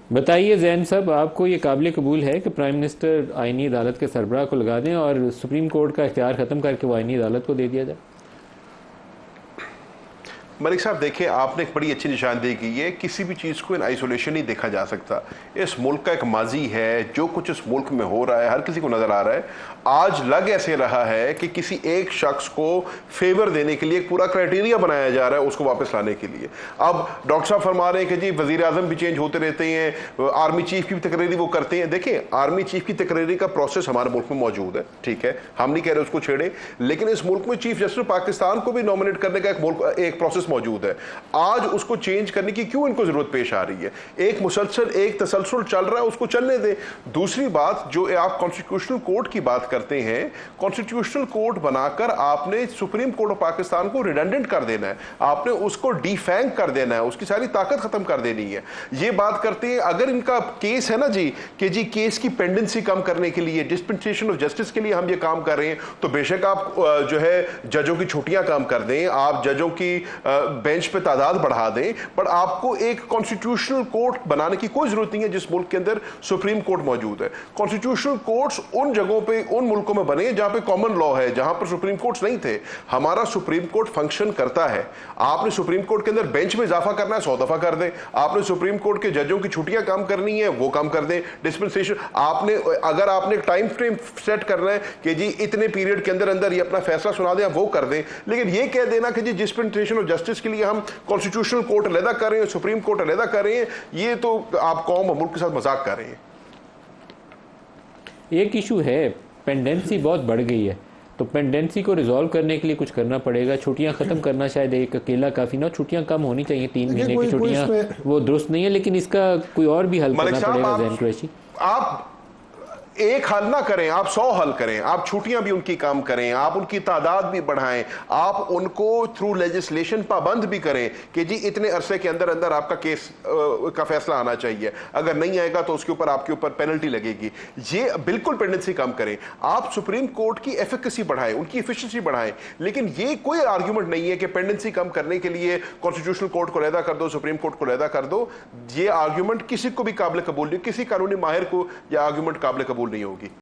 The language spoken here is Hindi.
बताइए जैन साहब, आपको ये काबिल कबूल है कि प्राइम मिनिस्टर आईनी अदालत के सरबराह को लगा दें और सुप्रीम कोर्ट का इख्तियार ख़त्म करके वो आईनी अदालत को दे दिया जाए? मलिक साहब देखिए, आपने एक बड़ी अच्छी निशानदेही की है। किसी भी चीज़ को इन आइसोलेशन नहीं देखा जा सकता। इस मुल्क का एक माजी है, जो कुछ इस मुल्क में हो रहा है हर किसी को नज़र आ रहा है। आज लग ऐसे रहा है कि किसी एक शख्स को फेवर देने के लिए एक पूरा क्राइटेरिया बनाया जा रहा है उसको वापस लाने के लिए। अब डॉक्टर साहब फरमा रहे हैं कि जी वज़ीर आज़म भी चेंज होते रहते हैं, आर्मी चीफ की भी तकरीरी वो करते हैं। देखिए, आर्मी चीफ की तकरीरी का प्रोसेस हमारे मुल्क में मौजूद है, ठीक है, हम नहीं कह रहे उसको छेड़े, लेकिन इस मुल्क में चीफ जस्टिस पाकिस्तान को भी नॉमिनेट करने का एक प्रोसेस मौजूद है। आज उसको चेंज करने की क्यों इनको जरूरत पेश आ रही है? एक मुसलसल एक तसलसल चल रहा है, उसको चलने दे। दूसरी बात, जो आप कॉन्स्टिट्यूशनल कोर्ट की बात करते हैं, कॉन्स्टिट्यूशनल कोर्ट बनाकर आपने सुप्रीम कोर्ट ऑफ पाकिस्तान को रिडंडेंट कर देना है, आपने उसको डिफैंग कर देना है, उसकी सारी ताकत खत्म कर देनी है। ये बात करते हैं, अगर इनका केस है ना जी कि जी केस की पेंडेंसी कम करने के लिए, डिस्पेंसेशन ऑफ जस्टिस के लिए हम ये काम कर रहे हैं, तो बेशक आप जो है जजों की छुट्टियां कम कर दें, आप जजों की बेंच पे तादाद बढ़ा दें, पर आपको एक कॉन्स्टिट्यूशनल कोर्ट बनाने की कोई जरूरत नहीं है जिस मुल्क के अंदर सुप्रीम कोर्ट मौजूद है। कॉन्स्टिट्यूशनल कोर्ट्स उन जगहों पे, उन मुल्कों में बने जहां पे कॉमन लॉ है, जहां पर सुप्रीम कोर्ट्स नहीं थे। हमारा सुप्रीम कोर्ट फंक्शन करता है। आपने सुप्रीम कोर्ट के अंदर बेंच में इजाफा करना है, 100 दफा कर दें। आपने सुप्रीम कोर्ट के जजों की छुट्टियां कम करनी है, वो कम कर दें। डिस्पेंसेशन आपने, अगर आपने टाइम फ्रेम सेट करना है कि जी इतने पीरियड के अंदर अंदर ये अपना फैसला सुना दें, वो कर दें। लेकिन ये कह देना कि जी डिस्पेंसेशन ऑफ जस्टिस के लिए हम कॉन्स्टिट्यूशनल कोर्ट अलहदा कर रहे हैं, सुप्रीम कोर्ट अलहदा कर रहे हैं, ये तो आप कौम और मुल्क के साथ मजाक कर रहे हैं। एक इशू है, पेंडेंसी बहुत बढ़ गई है, तो पेंडेंसी को रिजॉल्व करने के लिए कुछ करना पड़ेगा। छुट्टियां खत्म करना शायद एक अकेला काफी ना, छुट्टियां कम होनी चाहिए, 3 महीने की छुट्टियां वो दुरुस्त नहीं है, लेकिन इसका कोई और भी हल करना पड़ेगा। जैन कुरैशी, आप एक हल ना करें, आप 100 हल करें। आप छुट्टियां भी उनकी कम करें, आप उनकी तादाद भी बढ़ाएं, आप उनको थ्रू लेजिस्लेशन पाबंद भी करें कि जी इतने अरसे के अंदर अंदर आपका केस का फैसला आना चाहिए, अगर नहीं आएगा तो उसके ऊपर आपके ऊपर पेनल्टी लगेगी। ये बिल्कुल पेंडेंसी कम करें। आप सुप्रीम कोर्ट की एफिकेसी बढ़ाएं, उनकी एफिशिएंसी बढ़ाएं। लेकिन ये कोई आर्ग्यूमेंट नहीं है कि पेंडेंसी कम करने के लिए कॉन्स्टिट्यूशनल कोर्ट को अलहदा कर दो, सुप्रीम कोर्ट को अलहदा कर दो। ये आर्ग्यूमेंट किसी को भी काबिल कबूल नहीं, किसी कानूनी माहिर को यह आर्ग्यूमेंट काबिल कबूल नहीं होगी।